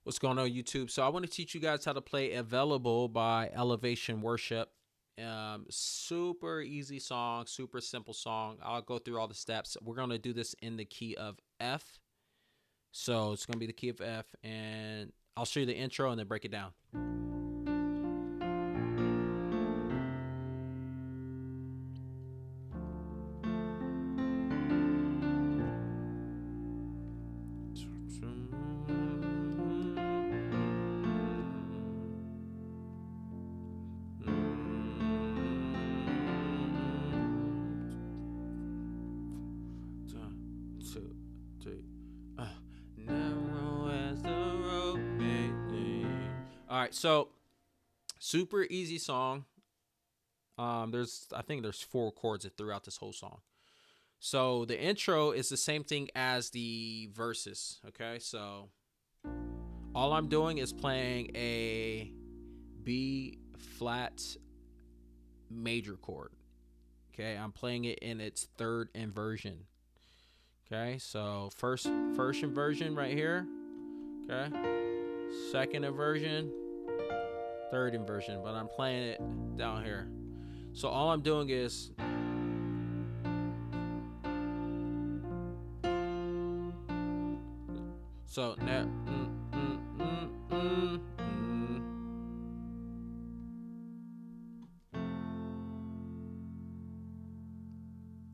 What's going on, YouTube? So I want to teach you guys how to play Available by Elevation Worship. Super easy song, super simple song. I'll go through all the steps. We're going to do this in the key of F. So it's going to be the key of F, and I'll show you the intro and then break it down. Two, three. Narrow as the road may lead. All right, so super easy song. I think there's 4 chords throughout this whole song. So the intro is the same thing as the verses. Okay, so all I'm doing is playing a B flat major chord. Okay, I'm playing it in its third inversion. Okay, so first inversion right here. Okay, second inversion, third inversion, but I'm playing it down here. So all I'm doing is so now.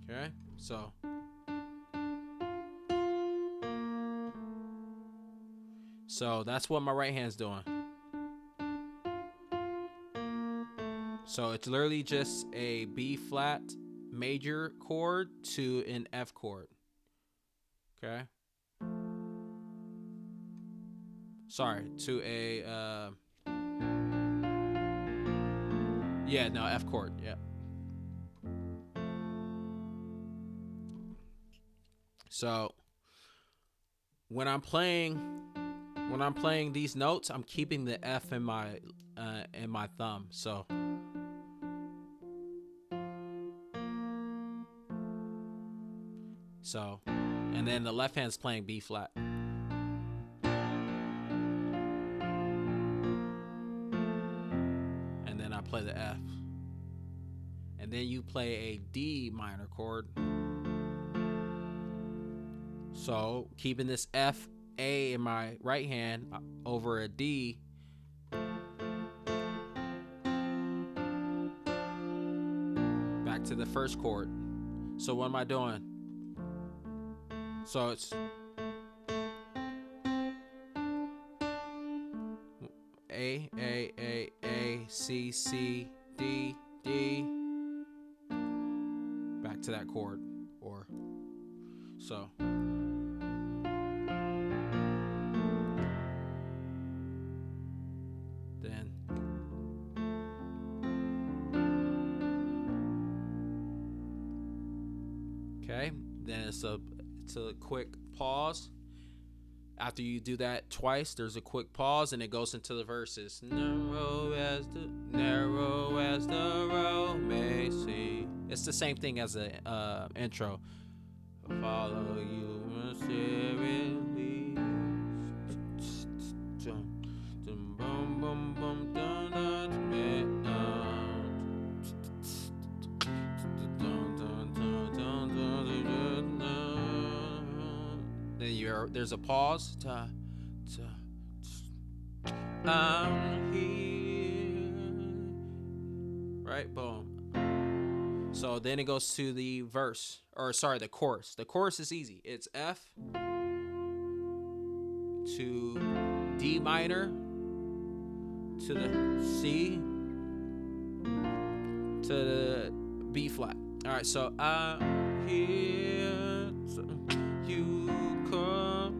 Okay, so that's what my right hand's doing. So it's literally just a B flat major chord to an F chord. Okay. Sorry, to a F chord. Yeah. So when I'm playing these notes, I'm keeping the F in my thumb. So and then the left hand's playing B flat. And then I play the F. And then you play a D minor chord. So keeping this F, A in my right hand over a D. Back to the first chord. So what am I doing? So it's A, C, C, D, D. Back to that chord. Or so. Then okay, then it's a quick pause. After you do that twice, there's a quick pause and it goes into the verses. Narrow as the road may seem. It's the same thing as the intro. Follow you mysteriously. Then there's a pause. I'm here. Right, boom. So then it goes to the verse, or sorry, the chorus. The chorus is easy. It's F to D minor to the C to the B flat. All right, so I'm here, you come,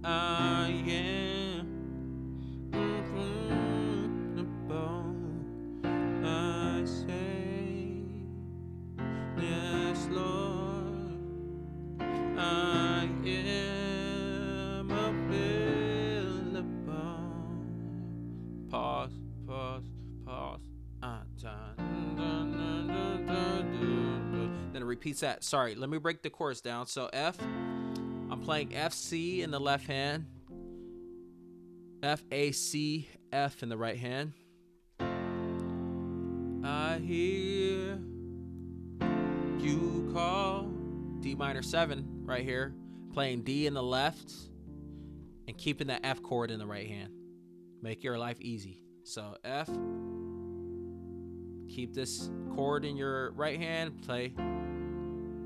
I am. I say, yes, Lord, I am available. Pause. Then it repeats that. Sorry, let me break the chorus down. So F, I'm playing F, C in the left hand. F, A, C, F in the right hand. I hear you call. D minor 7 right here. Playing D in the left and keeping that F chord in the right hand. Make your life easy. So F, keep this chord in your right hand, play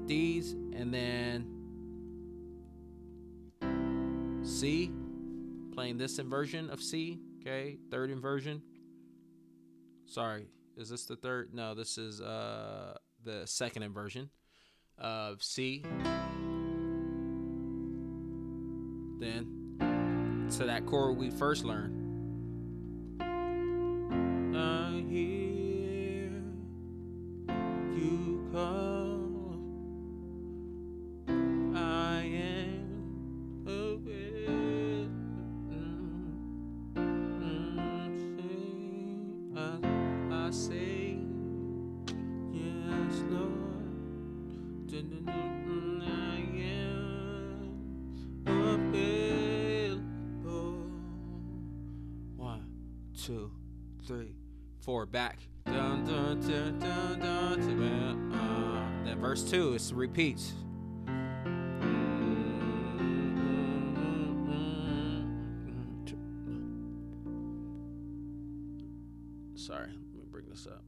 D's, and then C, playing this inversion of C, okay, third inversion. Sorry, is this the third? No, this is the second inversion of C. Then to that chord we first learned. I hear you call. I am aware. I say yes, Lord. I am available. 1, 2, 3, 4. Back. Dun, dun, dun, dun, dun, dun. Then verse 2 is repeats. Sorry, let me bring this up.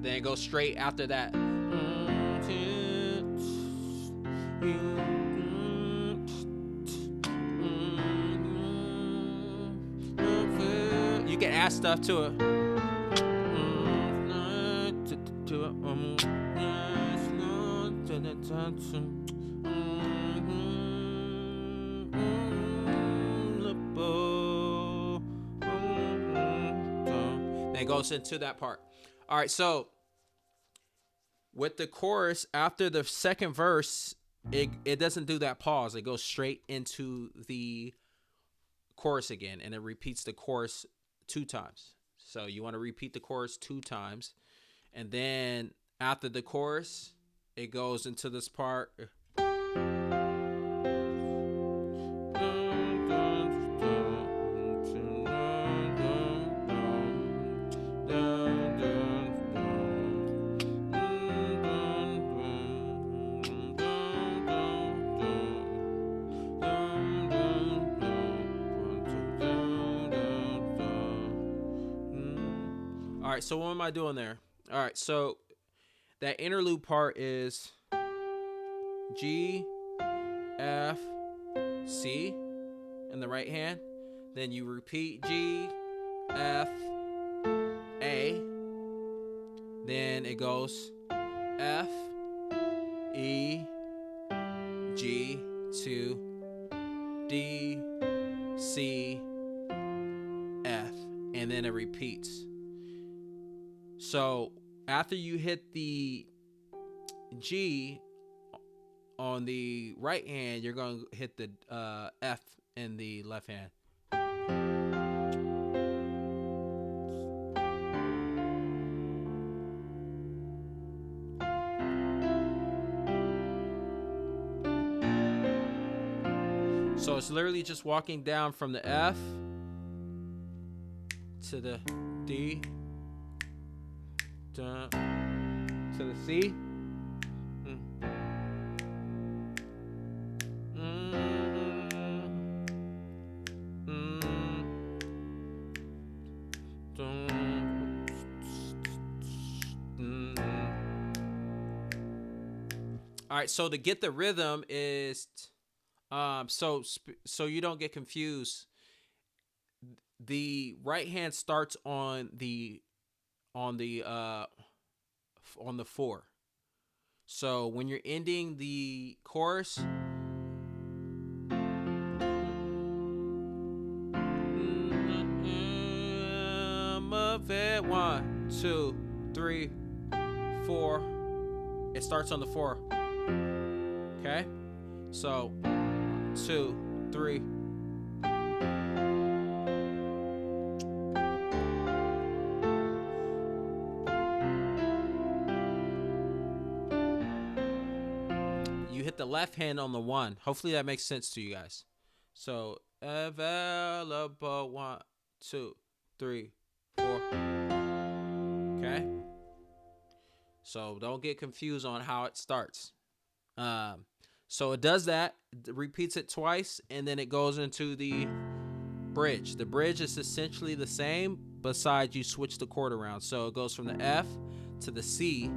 Then it goes straight after that. You can add stuff to it. Then it goes into that part. All right, so with the chorus, after the second verse, it doesn't do that pause. It goes straight into the chorus again, and it repeats the chorus 2 times. So you want to repeat the chorus 2 times, and then after the chorus, it goes into this part. All right, so what am I doing there? All right, so that interlude part is G, F, C in the right hand. Then you repeat G, F, A. Then it goes F, E, G to D, C, F. And then it repeats. So after you hit the G on the right hand, you're going to hit the F in the left hand. So it's literally just walking down from the F to the D to the C. All right, so to get the rhythm is so you don't get confused. The right hand starts on the 4. So when you're ending the chorus, of it 1, 2, 3, 4. It starts on the 4. Okay, so 2, 3. you hit the left hand on the 1. Hopefully that makes sense to you guys. So available 1, 2, 3, 4. Okay. So don't get confused on how it starts. So it does that, it repeats it twice, and then it goes into the bridge. The bridge is essentially the same, besides you switch the chord around. So it goes from the F to the C,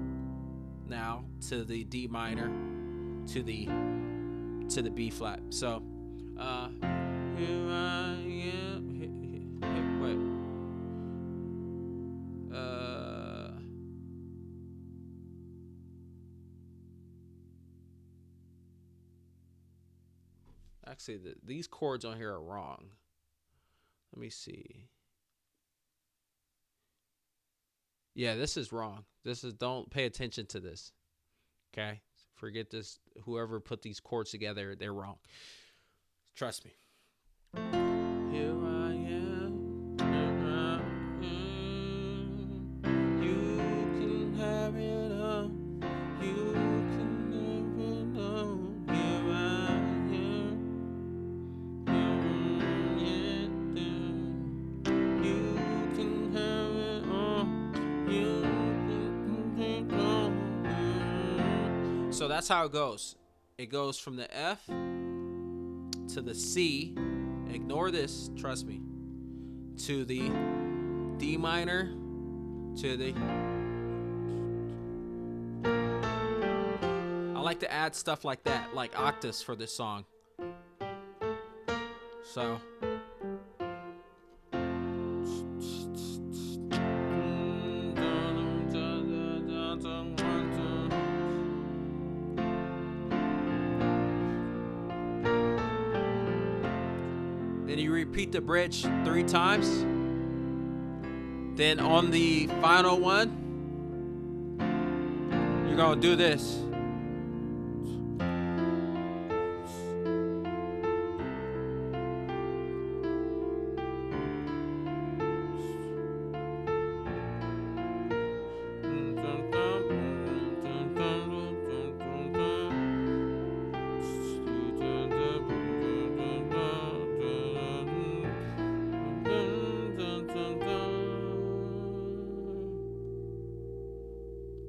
now to the D minor, to the B flat. So here I am. Wait. Actually, these chords on here are wrong. Let me see. Yeah, this is wrong. Don't pay attention to this. Okay? Forget this. Whoever put these chords together, they're wrong. Trust me. Here I am. You can have it all. You can have it all. Here I am. You can have it all. You can have it all. So that's how it goes. It goes from the F to the C. Ignore this, trust me. To the D minor, to the... I like to add stuff like that, like octaves for this song. So... Then you repeat the bridge 3 times. Then on the final one, you're going to do this.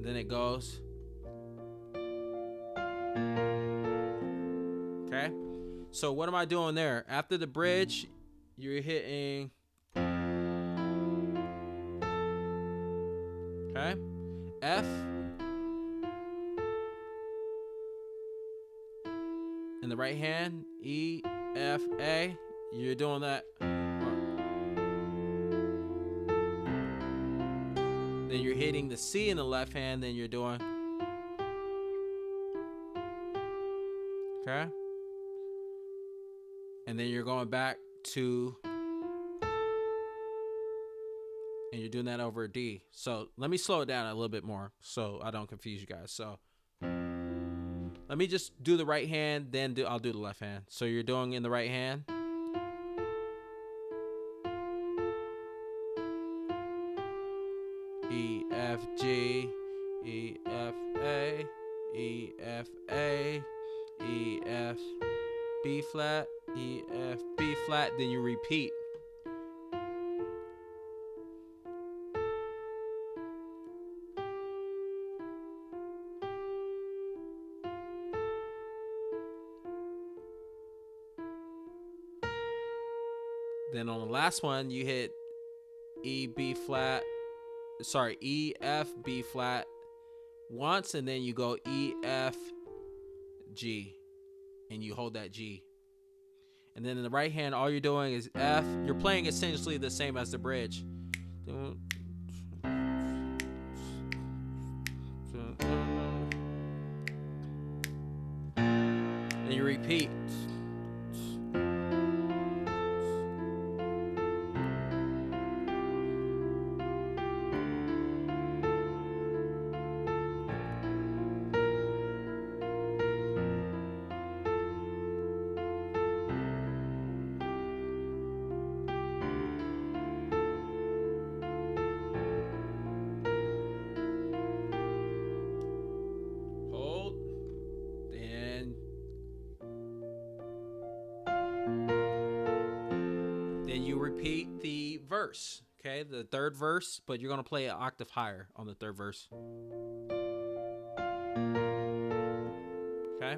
Then it goes. Okay. So what am I doing there? After the bridge, you're hitting. Okay. F. In the right hand, E, F, A. You're doing that. Then you're hitting the C in the left hand, then you're doing. Okay? And then you're going back to. And you're doing that over a D. So let me slow it down a little bit more so I don't confuse you guys. So let me just do the right hand, then I'll do the left hand. So you're doing in the right hand. E, F, G, E, F, A, E, F, A, E, F, B flat, E, F, B flat. Then you repeat. Then on the last one, you hit E, B flat. Sorry, E, F, B flat once, and then you go E, F, G, and you hold that G. And then in the right hand, all you're doing is F. You're playing essentially the same as the bridge. And you repeat. repeat the verse. Okay, the third verse, but you're gonna play an octave higher on the third verse. Okay,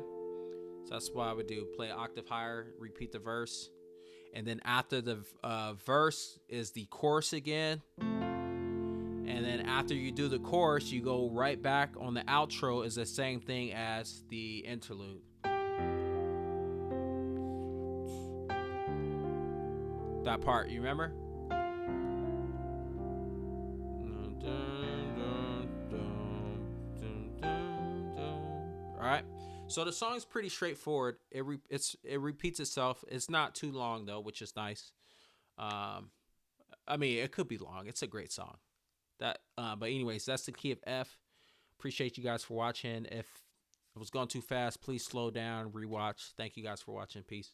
so that's what I would do: play an octave higher, repeat the verse, and then after the verse is the chorus again. And then after you do the chorus, you go right back on the outro. Is the same thing as the interlude. That part, you remember? All right. So the song's pretty straightforward. It repeats itself. It's not too long though, which is nice. Um, I mean, it could be long. It's a great song. But anyways, that's the key of F. Appreciate you guys for watching. If it was going too fast, please slow down, rewatch. Thank you guys for watching. Peace.